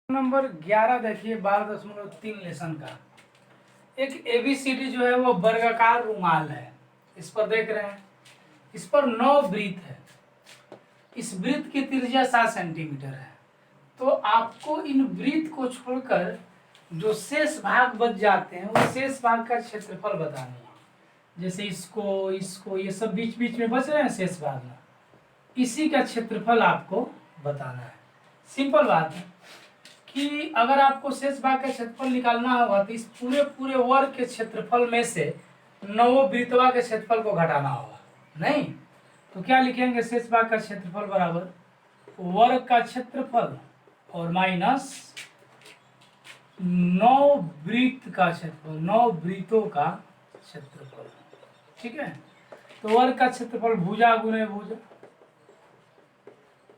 Number 11 देखिए 12.3 lesson का एक एबीसीडी जो है वो वर्गाकार रुमाल है। इस पर देख रहे हैं, इस पर 9 वृत्त है। इस वृत्त की त्रिज्या 7 सेंटीमीटर है। तो आपको इन वृत्त को छोड़कर जो शेष भाग बच जाते हैं वो शेष भाग का क्षेत्रफल बताना है। जैसे इसको इसको ये सब बीच बीच में बच रहे हैं शेष भाग में, इसी का क्षेत्रफल आपको बताना है। सिंपल बात है कि अगर आपको शेष भाग का क्षेत्रफल निकालना होगा तो इस पूरे पूरे वर्ग के क्षेत्रफल में से 9 वृत्तवा के क्षेत्रफल को घटाना होगा। नहीं तो क्या लिखेंगे, शेष भाग का क्षेत्रफल बराबर वर्ग का क्षेत्रफल और माइनस 9 वृत्त का क्षेत्रफल, 9 वृत्तों का क्षेत्रफल। ठीक है, तो वर्ग का क्षेत्रफल भुजा गुणे भुजा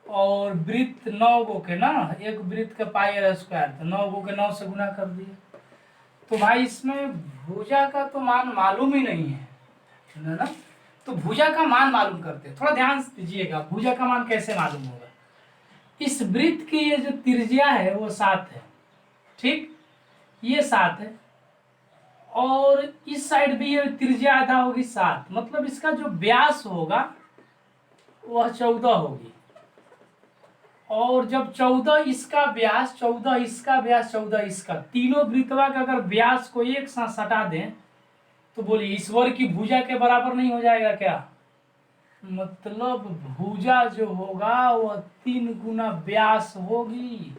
और वृत्त 9 गो के ना, एक वृत्त का पाई आर स्क्वायर, तो 9 गो के 9 से गुना कर दिए। तो भाई इसमें भुजा का तो मान मालूम ही नहीं है ना, तो भुजा का मान मालूम करते हैं। थोड़ा ध्यान दीजिएगा, भुजा का मान कैसे मालूम होगा। इस वृत्त की ये जो त्रिज्या है वो 7 है, ठीक, ये 7 है और इस साइड भी ये त्रिज्या आधा होगी 7, मतलब इसका जो व्यास होगा वह 14 होगी। और जब 14 इसका व्यास, 14 इसका व्यास, 14 इसका, तीनों वृत्तवा का अगर व्यास को एक साथ सटा दें तो बोलिए इस वर्ग की भुजा के बराबर नहीं हो जाएगा क्या? मतलब भुजा जो होगा वह 3 गुना व्यास होगी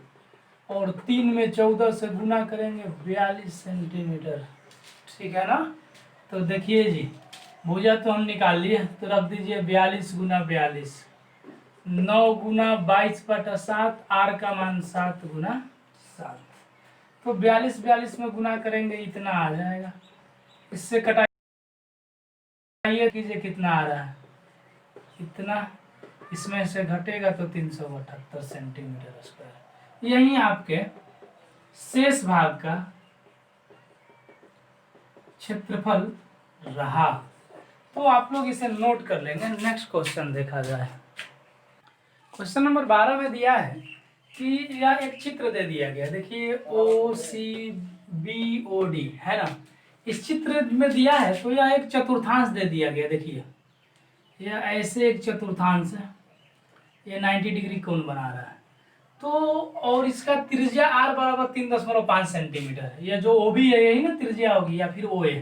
और 3 में 14 से गुना करेंगे 42 सेंटीमीटर। ठीक है ना। तो देखिए जी, भुजा तो हम निकाल लिए, तो रख दीजिए 42 गुना 42, 9 गुना 22/7, आर का मान 7 गुना 7, तो 42 में गुना करेंगे इतना आ जाएगा। इससे कटाइए कीजिए, कितना आ रहा है, इतना, इसमें से घटेगा तो 378 सेंटीमीटर स्क्वायर। यही आपके शेष भाग का क्षेत्रफल रहा। तो आप लोग इसे नोट कर लेंगे। नेक्स्ट क्वेश्चन देखा जाए। क्वेश्चन नंबर 12 में दिया है कि यह एक चित्र दे दिया गया, देखिए OCBOD है ना। इस चित्र में दिया है तो यह एक चतुर्थांश दे दिया गया। देखिए यह ऐसे एक चतुर्थांश है, ये 90 डिग्री कोण बना रहा है। तो और इसका त्रिज्या r बराबर 3.5 सेंटीमीटर है। यह जो OB है यही ना त्रिज्या होगी, या फिर OA।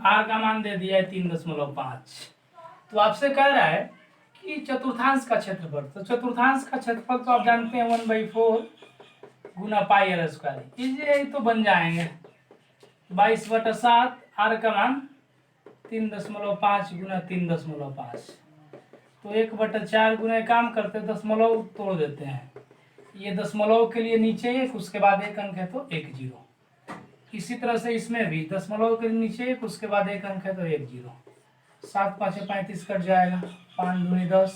r का मान दे दिया है 3.5। तो आपसे कह रहा है कि चतुर्थांश का क्षेत्रफल, तो चतुर्थांश का क्षेत्रफल तो आप जानते हैं 1/4 गुना पाई आर स्क्वायर, ये तो बन जाएंगे 22/7, r का मान 3.5 गुना 3.5, तो 1/4 गुना काम करते, दशमलव तोड़ देते हैं। ये दशमलव के लिए नीचे 1, उसके बाद 1 अंक है तो 1 0। इसी तरह से इसमें भी दशमलव के नीचे 1, उसके बाद 1 अंक है तो 1 0। 7 5 35 कट जाएगा, 5 दूनी 10,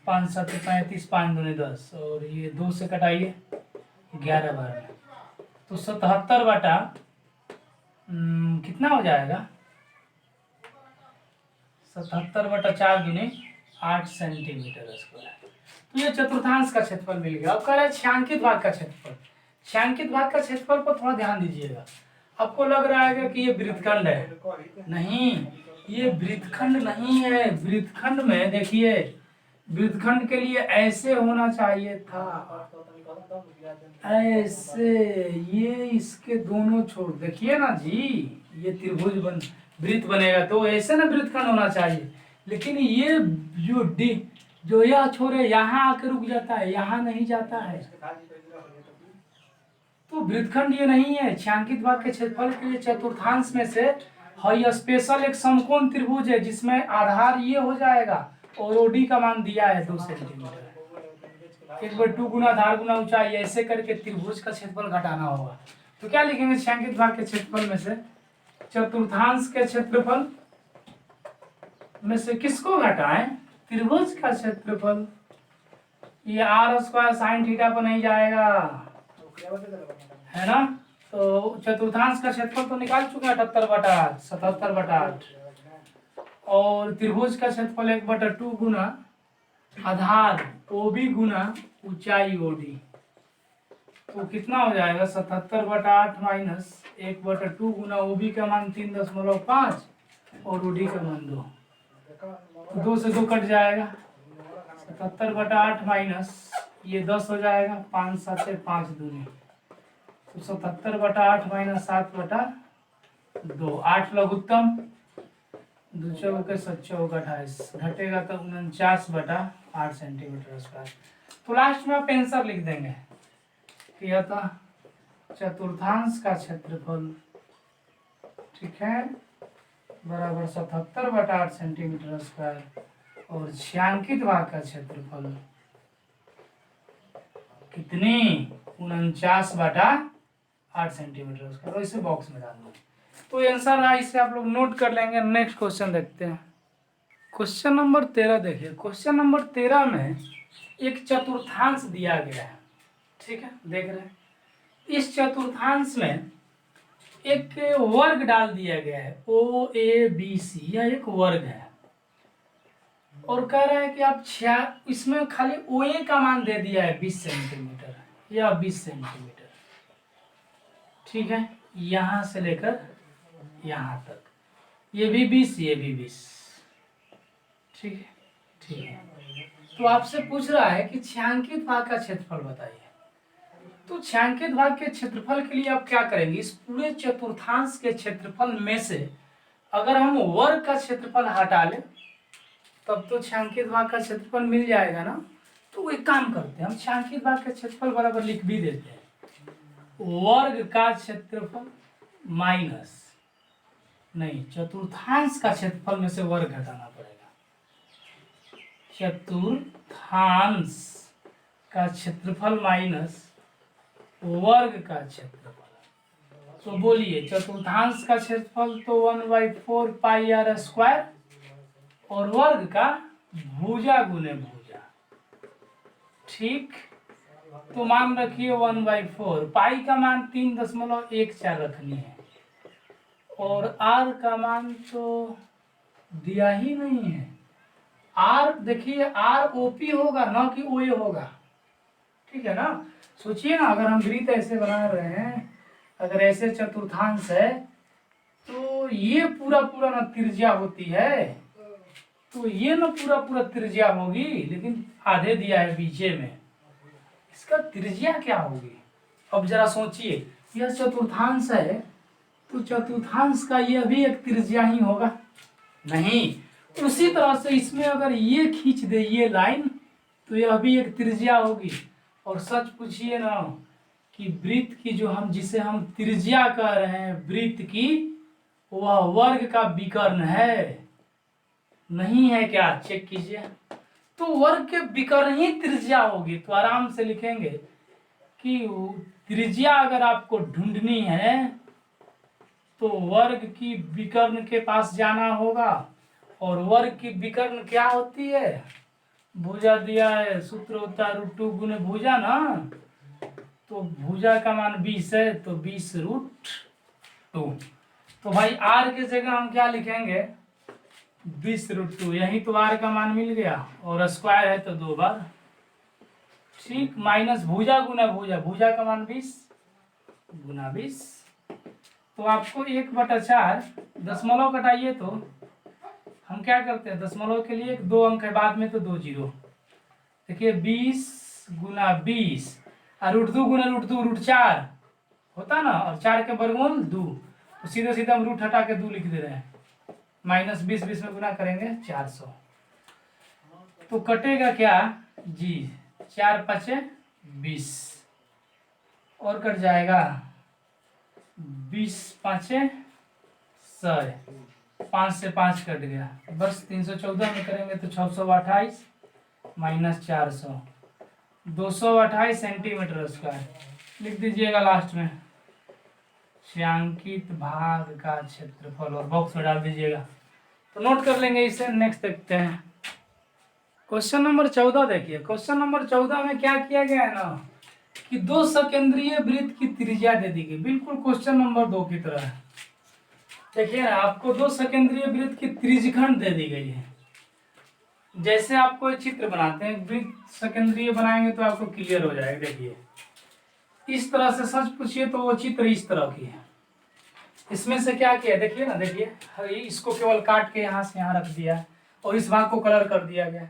5 7 35, 5 दूनी 10, और ये 2 से कटाइए 11 बार में, तो 77 बटा कितना हो जाएगा, 77/4 दूनी 8 सेंटीमीटर स्क्वायर। तो ये चतुर्थांश का क्षेत्रफल मिल गया। अब कह रहा है छायांकित भाग का क्षेत्रफल। छायांकित भाग का क्षेत्रफल पर थोड़ा ध्यान दीजिएगा। आपको लग रहा है कि ये वृत्तखंड है, नहीं, ये वृत्तखंड नहीं है। वृत्तखंड में देखिए, वृत्तखंड के लिए ऐसे होना चाहिए था, ऐसे, ये इसके दोनों छोर देखिए ना जी, ये त्रिभुज वृत्त बनेगा तो ऐसे ना वृत्तखंड होना चाहिए। लेकिन ये जो यह छोर है यहाँ आकर रुक जाता है, यहाँ नहीं जाता है, तो वृत्तखंड ये नहीं है। छायांकित भाग के क्षेत्रफल के लिए चतुर्थांश में से है स्पेशल एक समकोण त्रिभुज है जिसमें आधार ये हो जाएगा और OD का मान दिया है 2 सेंटीमीटर। 1/2 गुना आधार गुना ऊंचाई, ऐसे करके त्रिभुज का क्षेत्रफल घटाना होगा। तो क्या लिखेंगे, छायांकित भाग के क्षेत्रफल में से चतुर्थांश के क्षेत्रफल में से किसको घटाएं, त्रिभुज का क्षेत्रफल। ये r² sin थीटा पर नहीं जाएगा, है ना। तो चतुर्थांश का क्षेत्रफल तो निकाल चुके हैं 78/8, 77/8, और त्रिभुज का क्षेत्रफल 1/2 गुना आधार OB गुना ऊंचाई OD। तो कितना हो जाएगा 77/8 माइनस 1/2 गुना ओबी का मान 3.5 और ओडी का मान 2। तो 2 से 2 कट जाएगा, 77/8 माइनस ये 10 हो जाएगा, 5 7 5 दूनी, तो 77/8 माइनस 7/2, 8 लघुत्तम, 2 चौके 7 चौक 28, घटेगा तो 49/8 सेंटीमीटर स्क्वायर। तो लास्ट में आप आंसर लिख देंगे कि अतः चतुर्थांश का क्षेत्रफल, ठीक है, बराबर 77/8 सेंटीमीटर स्क्वायर और छायांकित भाग का क्षेत्रफल कितनी 49/8 सेंटीमीटर स्क्वायर। तो इसे बॉक्स में डाल दो। तो आंसर है, इसे आप लोग नोट कर लेंगे। नेक्स्ट क्वेश्चन देखते हैं। क्वेश्चन नंबर 13 देखिए। क्वेश्चन नंबर 13 में एक चतुर्थांश दिया गया है, ठीक है, देख रहे हैं। इस चतुर्थांश में एक वर्ग डाल दिया गया है, OABC, यह एक वर्ग है और कह रहा है कि आप इसमें खाली OA का मान दे दिया है 20 सेंटीमीटर या 20 सेंटीमीटर, ठीक है, यहां से लेकर यहां तक, ये भी 20, ये भी 20, ठीक है, ठीक है। तो आपसे पूछ रहा है कि छायांकित भाग का क्षेत्रफल बताइए। तो छायांकित भाग के क्षेत्रफल के लिए आप क्या करेंगे, इस पूरे चतुर्थांश के क्षेत्रफल में से अगर हम वर्ग का क्षेत्रफल हटा लें तब तो छायांकित भाग का क्षेत्रफल मिल जाएगा ना। तो एक काम करते हैं, हम छायांकित भाग का क्षेत्रफल बराबर लिख भी देते हैं, वर्ग का क्षेत्रफल माइनस, नहीं, चतुर्थांश का क्षेत्रफल में से वर्ग घटाना पड़ेगा, चतुर्थांश का क्षेत्रफल माइनस वर्ग का क्षेत्रफल। तो बोलिए, चतुर्थांश का क्षेत्रफल तो 1/4 पाई आर स्क्वायर और वर्ग का भुजा गुने भुजा, ठीक। तो मान रखिए 1/4, पाई का मान 3.14 रखनी है और आर का मान तो दिया ही नहीं है। आर देखिए, आर ओपी होगा ना कि ओए होगा, ठीक है ना। सोचिए ना, अगर हम वृत्त ऐसे बना रहे हैं, अगर ऐसे चतुर्थांश है तो ये पूरा पूरा ना त्रिज्या होती है, तो ये ना पूरा पूरा त्रिज्या होगी, लेकिन आधे दिया है बीचे में, इसका त्रिज्या क्या होगी। अब जरा सोचिए, यह चतुर्थांश है तो चतुर्थांश का यह भी एक त्रिज्या ही होगा, नहीं। उसी तरह से इसमें अगर ये खींच दे ये लाइन तो यह भी एक त्रिज्या होगी। और सच पूछिए ना कि वृत्त की जो जिसे हम त्रिज्या कह रहे हैं वृत्त की, वह वर्ग का विकर्ण है, नहीं है क्या, चेक कीजिए। तो वर्ग के विकर्ण ही त्रिज्या होगी। तो आराम से लिखेंगे कि त्रिज्या अगर आपको ढूंढनी है तो वर्ग की विकर्ण के पास जाना होगा, और वर्ग की विकर्ण क्या होती है, भुजा दिया है, सूत्र होता है √2 गुने भुजा ना। तो भुजा का मान 20 है, तो 20√2। तो भाई आर की जगह हम क्या लिखेंगे, 20√2, यही तो आर का मान मिल गया, और स्क्वायर है तो 2 बार, ठीक, माइनस भुजा गुना भुजा, भुजा का मान 20 गुना 20। तो आपको 1/4 दशमलव कटाइए तो हम क्या करते हैं, दशमलव के लिए 2 अंक है, बाद में तो 2 जीरो। देखिए 20 गुना 20 और √2 गुना √2 √4 होता ना, और 4 के वर्गमूल 2, तो सीधे सीधे हम रूट हटा के 2 लिख दे रहे हैं, माइनस 20 20 में गुना करेंगे 400। तो कटेगा क्या जी, 4 5 20 और कट जाएगा 20 5 100, 5 से 5 कट गया, बस 314 में करेंगे तो 628 माइनस 400, 228 सेंटीमीटर स्क्वायर लिख दीजिएगा लास्ट में, छायांकित भाग का क्षेत्रफल, और बॉक्स में डाल दीजिएगा। तो नोट कर लेंगे इसे। नेक्स्ट देखते हैं क्वेश्चन नंबर 14 देखिए। क्वेश्चन नंबर 14 में क्या किया गया है ना कि 2 सकेंद्रीय वृत्त की त्रिज्या दे दी गई, बिल्कुल क्वेश्चन नंबर 2 की तरह है। देखिए ना, आपको 2 सकेंद्रीय वृत्त की त्रिज्यखंड दे दी गई है। जैसे आपको एक चित्र बनाते हैं, वृत्त सकेंद्रीय बनाएंगे तो आपको क्लियर हो जाएगा। देखिए इस तरह से सच पूछिए तो वो चित्र इस तरह की है। इसमें से क्या किया देखिए ना, देखिए इसको केवल काट के यहाँ से यहाँ रख दिया और इस भाग को कलर कर दिया गया,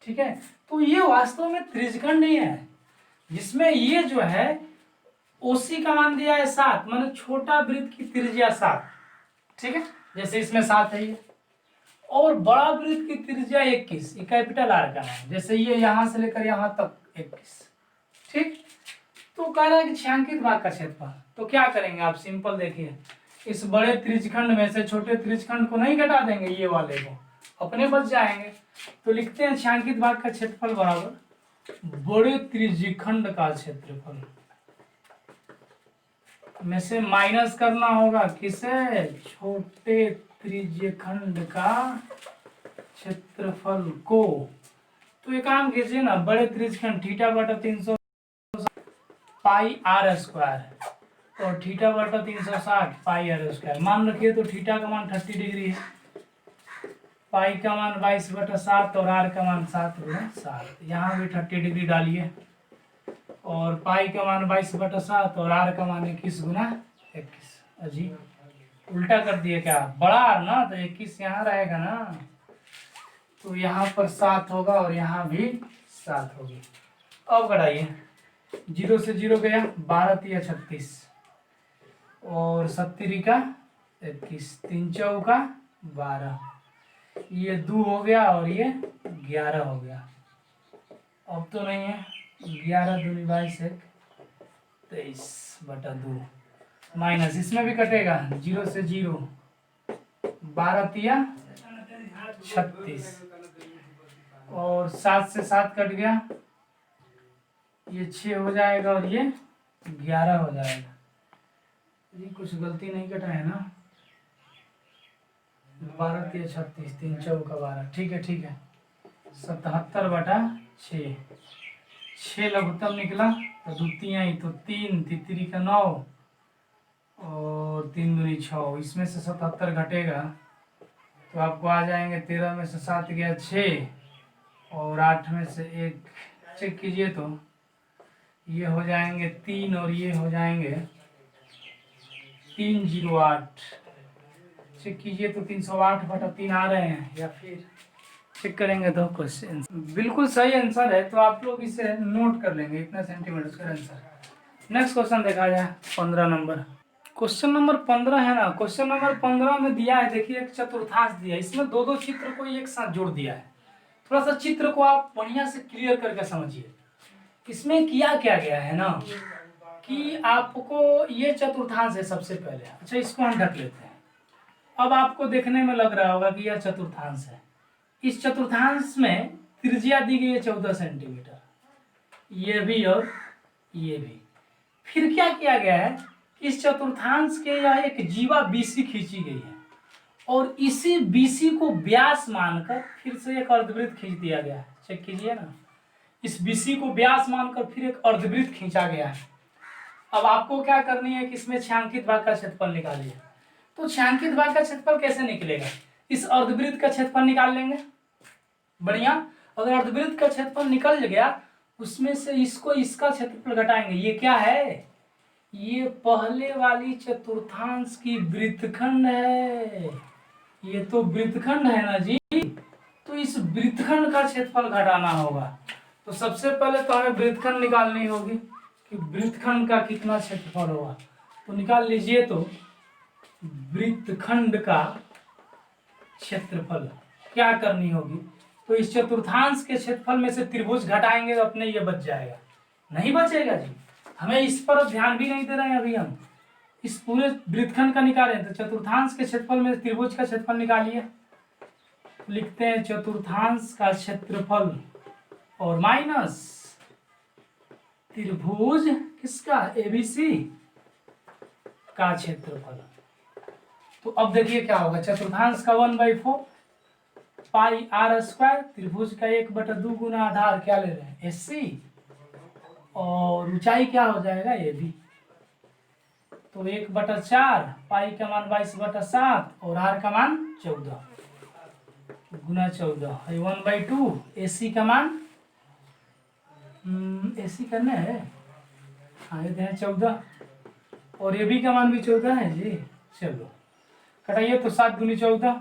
ठीक है। तो ये वास्तव में त्रिज्यखंड ही है, जिसमें ये जो है ओसी का मान दिया है 7, माने छोटा वृत्त की त्रिज्या 7, ठीक है। जैसे इसमें 7 है ये, और बड़ा वृत्त की त्रिज्या 21, ये कैपिटल आर का नाम, जैसे ये यहाँ से लेकर यहाँ तक 21, ठीक। तो कह रहा है कि छायांकित भाग का क्षेत्रफल, तो क्या करेंगे आप, सिंपल देखिए, इस बड़े त्रिज्यखंड में से छोटे त्रिज्यखंड को नहीं घटा देंगे, ये वाले को अपने बच जाएंगे। तो लिखते हैं छायांकित भाग का क्षेत्रफल बराबर बड़े त्रिज्यखंड का क्षेत्रफल में से माइनस करना होगा किसे, छोटे त्रिज्यखंड का क्षेत्रफल को। तो एक काम कीजिए ना, बड़े त्रिज्यखंड थीटा बटा 300 पाई आर स्क्वायर और थीटा बटा 360 पाई आर स्क्वायर, मान रखिए तो थीटा का मान 30 डिग्री है, पाई का मान 22/7 और आर का मान 7/7, यहाँ भी 30 डिग्री डालिए, और पाई का मान 22/7 और आर का मान 21/21। अजी उल्टा कर दिए क्या, बड़ा आर ना तो 21 यहाँ रहेगा ना, तो यहाँ पर 7 होगा और यहाँ भी 7 होगी। अब घटाइए, 0 से 0 गया, 12 × 36 और 70 का 21, 3 चौका 12, ये 2 हो गया और ये 11 हो गया। अब तो नहीं है, 11 दूनी 22 1 23/2 माइनस, इसमें भी कटेगा, 0 से 0, 12 × 36 और 7 से 7 कट गया, ये 6 हो जाएगा और ये 11 हो जाएगा। ये कुछ गलती नहीं कटा है ना, 12 × 36, 3 चौका 12, ठीक है ठीक है, 77/6, 6 लघुत्तम निकला तो 2 तिहाई तो 3, तितरी का 9 और 3 दूनी 6, इसमें से 77 घटेगा तो आपको आ जाएंगे 13 में से 7 गया 6 और 8 में से 1 चेक कीजिए तो ये हो जाएंगे 3 और ये हो जाएंगे 308, चेक कीजिए तो 308/3 आ रहे हैं, या फिर चेक करेंगे तो क्वेश्चन बिल्कुल सही आंसर है, तो आप लोग इसे नोट कर लेंगे, इतना सेंटीमीटर का आंसर। नेक्स्ट क्वेश्चन देखा जाए 15 नंबर, क्वेश्चन नंबर 15 है ना। क्वेश्चन नंबर 15 में दिया है, देखिए एक चतुर्थांश दिया है, इसमें दो दो चित्र को एक साथ जोड़ दिया है। थोड़ा सा चित्र को आप बढ़िया से क्लियर करके समझिए। इसमें किया क्या गया है ना कि आपको ये चतुर्थांश है सबसे पहले, अच्छा इसको हम ढक लेते हैं। अब आपको देखने में लग रहा होगा कि यह चतुर्थांश है, इस चतुर्थांश में त्रिज्या दी गई है 14 सेंटीमीटर, ये भी और ये भी। फिर क्या किया गया है, इस चतुर्थांश के यह एक जीवा बीसी खींची गई है और इसी बीसी को व्यास मानकर फिर से एक अर्धवृत्त खींच दिया गया है। चेक कीजिए ना, इस बीसी को व्यास मानकर फिर एक अर्धवृत्त खींचा गया है। अब आपको क्या करनी है कि इसमें छायांकित भाग का क्षेत्रफल निकालिए। तो छायांकित भाग का क्षेत्रफल कैसे निकलेगा, इस अर्धवृत्त का क्षेत्रफल निकाल लेंगे। बढ़िया, अगर अर्धवृत्त का क्षेत्रफल निकल गया उसमें से इसको इसका क्षेत्रफल घटाएंगे, ये क्या है, ये पहले वाली चतुर्थांश की वृत्तखंड है, ये तो वृत्तखंड है ना जी, तो इस वृत्तखंड का क्षेत्रफल घटाना होगा। तो सबसे पहले तो हमें वृत्तखंड निकालनी होगी कि वृत्तखंड का कितना क्षेत्रफल होगा, तो निकाल लीजिए। तो वृत्तखंड का क्षेत्रफल क्या करनी होगी, तो इस चतुर्थांश के क्षेत्रफल में से त्रिभुज घटाएंगे तो अपने ये बच जाएगा, नहीं बचेगा जी, हमें इस पर ध्यान भी नहीं दे रहे हैं अभी, हम इस पूरे वृत्तखंड का निकालें। तो चतुर्थांश के क्षेत्रफल में त्रिभुज का क्षेत्रफल निकालिए, लिखते हैं चतुर्थांश का क्षेत्रफल और माइनस त्रिभुज किसका, एबीसी का क्षेत्रफल। तो अब देखिए क्या होगा, चतुर्थांश का 1/4 पाई आर स्क्वायर, त्रिभुज का 1/2 गुना आधार क्या ले रहे हैं, एससी, और ऊंचाई क्या हो जाएगा, ए बी। तो 1/4 पाई का मान 22/7 और आर का मान 14 गुना 14 है 1/2, एसी का मान एसी करना है हाँ ये है 14 और ये भी का मान भी 14 है जी। चलो कटाइए तो 7 दूनी 14,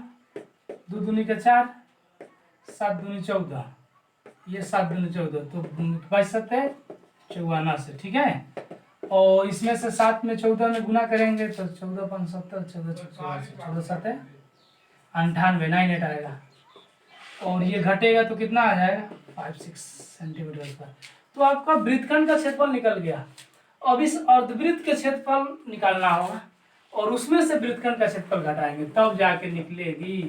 2 दूनी का 4, 7 दूनी 14, ये 7 दूनी 14 तो 22 है 54 ठीक है। और इसमें से 7 में 14 में गुना करेंगे तो 14 5 70, 14 14 7 है 98, 98 आएगा। और ये घटेगा तो कितना आ जाएगा 5-6 सेंटीमीटर स्क्वायर। तो आपका वृत्तखंड का क्षेत्रफल निकल गया। अब इस अर्धवृत्त के क्षेत्रफल निकालना होगा और उसमें से वृत्तखंड का क्षेत्रफल घटाएंगे तब जाके निकलेगी।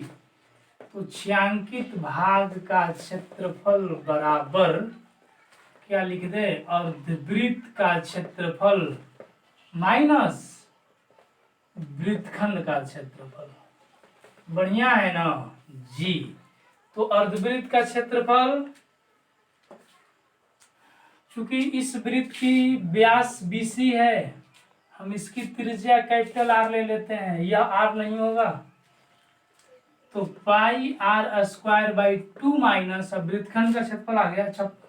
तो छायांकित भाग का क्षेत्रफल बराबर क्या लिख दे, अर्धवृत्त का क्षेत्रफल माइनस वृत्तखंड का क्षेत्रफल। बढ़िया है ना जी। तो अर्धवृत्त का क्षेत्रफल, चूंकि इस वृत्त की व्यास BC है, हम इसकी त्रिज्या कैपिटल R ले लेते हैं, यह R नहीं होगा तो पाई r² माइनस, अब वृत्तखंड का क्षेत्रफल आ गया 56।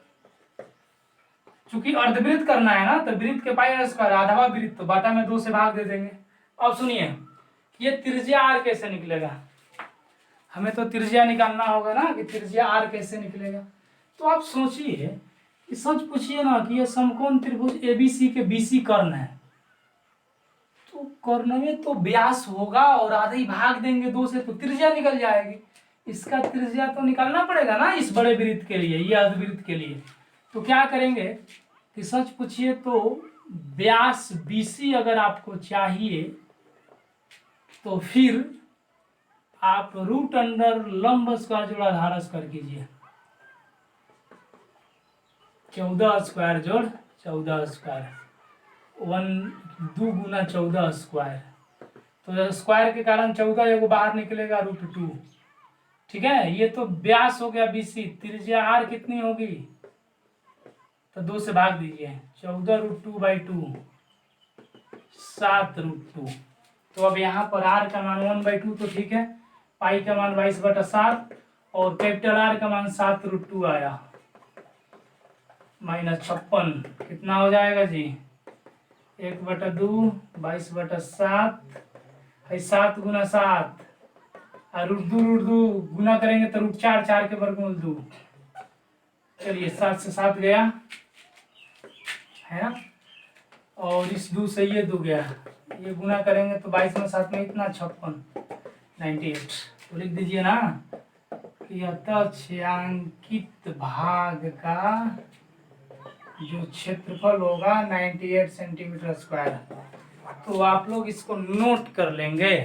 चूंकि अर्धवृत्त करना है ना तो वृत्त के पाई r², आधा वृत्त तो बाटा में 2 से भाग दे देंगे। अब सुनिए ये त्रिज्या R कैसे निकलेगा, हमें तो त्रिज्या निकालना होगा ना कि त्रिज्या R कैसे निकलेगा। तो आप सोचिए कि सच पूछिए ना कि ये समकोण त्रिभुज ABC के BC कर्ण है, तो कर्ण में तो व्यास होगा और आधे ही भाग देंगे 2 से तो त्रिज्या निकल जाएगी। इसका त्रिज्या तो निकालना पड़ेगा ना इस बड़े वृत्त के लिए, ये अर्धवृत्त के लिए। तो क्या करेंगे कि सच पूछिए तो व्यास BC अगर आपको चाहिए तो फिर आप रूट अंडर लंब स्क्वायर जोड़ा आधार स्क्वायर कीजिए। 14 स्क्वायर जोड़ 14 स्क्वायर 2 गुना 14 स्क्वायर, तो स्क्वायर के कारण 14 एगो बाहर निकलेगा √2। ठीक है, ये तो व्यास हो गया BC, त्रिज्या R कितनी होगी तो 2 से भाग दीजिए, 14√2/2 7√2। तो अब यहाँ पर R का मान 1/2 तो ठीक है, पाई का मान 22/7 और कैपिटल R का मान 7√2 आया -56 कितना हो जाएगा जी 1/2 22/7 है 7 गुना 7 और √2 गुना करेंगे तो √4 4 के वर्गमूल 2। चलिए 7 से 7 गया है ना, और इस 2 से ये 2 गया, ये गुना करेंगे तो 22 में 7 में इतना 56 98। तो लिख दीजिए ना कि अतः छायांकित भाग का जो क्षेत्रफल होगा 98 सेंटीमीटर स्क्वायर। तो आप लोग इसको नोट कर लेंगे।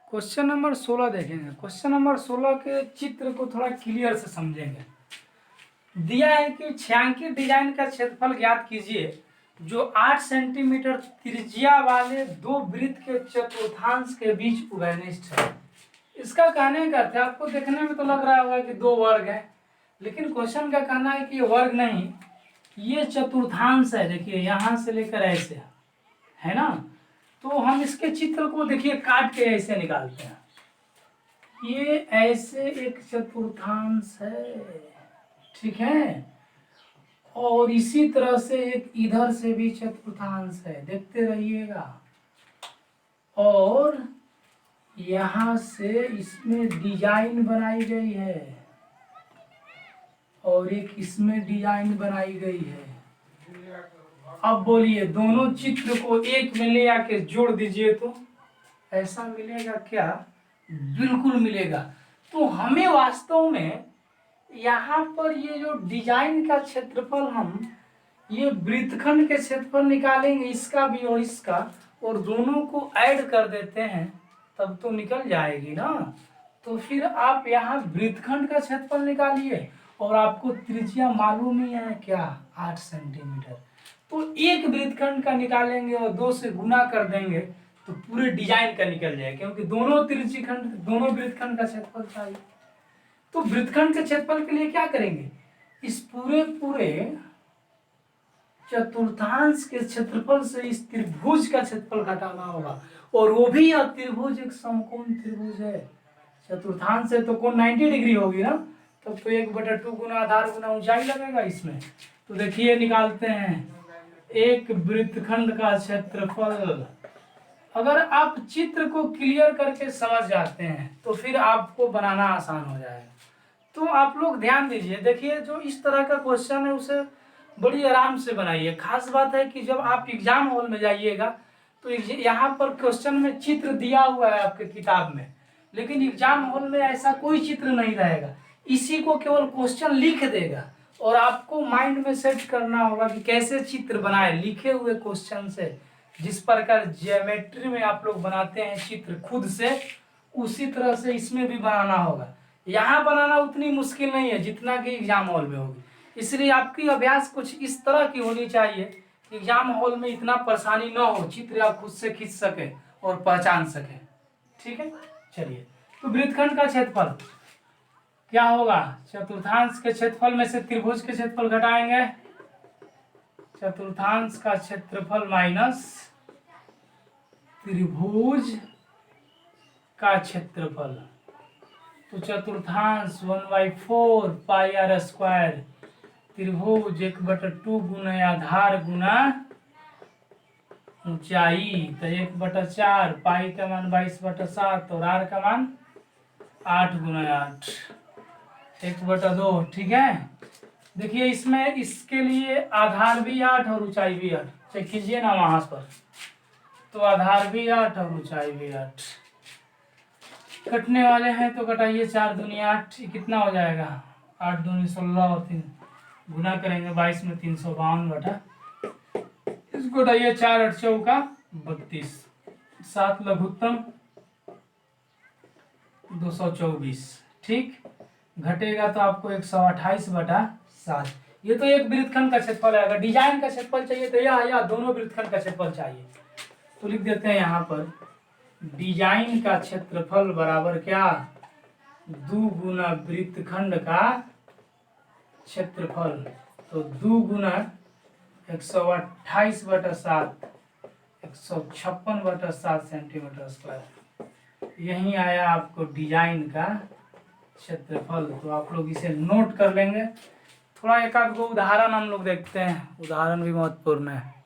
क्वेश्चन नंबर 16 देखेंगे। क्वेश्चन नंबर 16 के चित्र को थोड़ा क्लियर से समझेंगे। दिया है कि छायांकित डिजाइन का क्षेत्रफल ज्ञात कीजिए जो 8 सेंटीमीटर त्रिज्या वाले 2 वृत्त के चतुर्थांश के बीच उभयनिष्ठ है। इसका कहने का अर्थ है, आपको देखने में तो लग रहा होगा कि 2 वर्ग है, लेकिन क्वेश्चन का कहना है कि ये वर्ग नहीं, ये चतुर्थांश है। देखिए यहाँ से लेकर ऐसे है ना, तो हम इसके चित्र को देखिए काट के ऐसे निकालते हैं। ये ऐसे एक चतुर्थांश है, ठीक है, और इसी तरह से एक इधर से भी चतुर्थांश है, देखते रहिएगा। और यहाँ से इसमें डिजाइन बनाई गई है और एक इसमें डिजाइन बनाई गई है। अब बोलिए दोनों चित्र को एक में ले आके जोड़ दीजिए तो ऐसा मिलेगा क्या? बिल्कुल मिलेगा। तो हमें वास्तव में यहाँ पर ये जो डिजाइन का क्षेत्रफल, हम ये वृत्तखंड के क्षेत्रफल निकालेंगे, इसका भी और इसका, और दोनों को ऐड कर देते हैं तब तो निकल जाएगी ना। तो फिर आप यहाँ वृत्तखंड का क्षेत्रफल निकालिए और आपको त्रिज्या मालूम ही है क्या, 8 सेंटीमीटर। तो एक वृत्तखंड का निकालेंगे और 2 से गुना कर देंगे तो पूरे डिजाइन का निकल जाएगा, क्योंकि दोनों वृत्तखंड का क्षेत्रफल चाहिए। तो वृत्तखंड के क्षेत्रफल के लिए क्या करेंगे, इस पूरे चतुर्थांश के क्षेत्रफल से इस त्रिभुज का क्षेत्रफल घटाना होगा, और वो भी यह त्रिभुज एक समकोण त्रिभुज है। चतुर्थांश से तो कोण 90 डिग्री होगी ना, तब तो 1/2 गुना आधार गुना ऊंचाई लगेगा इसमें। तो देखिए निकालते हैं, एक वृत्तखंड का क्षेत्रफल। अगर आप चित्र को क्लियर करके समझ जाते हैं तो फिर आपको बनाना आसान हो जाएगा। तो आप लोग ध्यान दीजिए, देखिए जो इस तरह का क्वेश्चन है उसे बड़ी आराम से बनाइए। खास बात है कि जब आप एग्जाम हॉल में जाइएगा तो यहाँ पर क्वेश्चन में चित्र दिया हुआ है आपके किताब में, लेकिन एग्जाम हॉल में ऐसा कोई चित्र नहीं रहेगा। इसी को केवल क्वेश्चन लिख देगा और आपको माइंड में सेट करना होगा कि कैसे चित्र बनाए लिखे हुए क्वेश्चन से। जिस प्रकार ज्योमेट्री में आप लोग बनाते हैं चित्र खुद से, उसी तरह से इसमें भी बनाना होगा। यहाँ बनाना उतनी मुश्किल नहीं है जितना कि एग्जाम हॉल में होगी। इसलिए आपकी अभ्यास कुछ इस तरह की होनी चाहिए कि एग्जाम हॉल में इतना परेशानी न हो, चित्र आप खुद से खींच सके और पहचान सके। ठीक है, चलिए। तो वृत्तखंड का क्षेत्रफल क्या होगा? चतुर्थांश के क्षेत्रफल में से त्रिभुज के क्षेत्रफल घटाएंगे। चतुर्थांश का क्षेत्रफल माइनस त्रिभुज का क्षेत्रफल। तो चतुर्थांश 1/4 पाई आर स्क्वायर, त्रिभुज 1/2 गुना आधार गुना ऊंचाई, तो 1/4 पाई का मान 22/7 और आर का मान 8 गुना 8, 1/2। ठीक है, देखिए इसमें इसके लिए आधार भी 8 और ऊंचाई भी 8, चेक कीजिए ना वहां पर। तो आधार भी 8 और ऊंचाई भी 8, कटने वाले हैं तो कटाइए। 4 दूनी 8, कितना हो जाएगा? 8 दूनी 16 और 3 गुना करेंगे 22 में 352 बटा, इसको कटाइए। 4 8 चौका 32, 7 लघुत्तम 224। ठीक, घटेगा तो आपको 128/7। ये तो एक वृत्तखंड का क्षेत्रफल है। अगर डिजाइन का क्षेत्रफल चाहिए तो यह या दोनों वृत्तखंड का क्षेत्रफल चाहिए। तो लिख देते हैं यहाँ पर डिजाइन का क्षेत्रफल बराबर क्या? 2 गुना वृत्तखंड का क्षेत्रफल। तो 2 गुना 128/7, 156/7 सेंटीमीटर स्क्वायर। यही आया आपको डिजाइन का क्षेत्रफल। तो आप लोग इसे नोट कर लेंगे। थोड़ा एक आध गो उदाहरण हम लोग देखते हैं, उदाहरण भी महत्वपूर्ण है।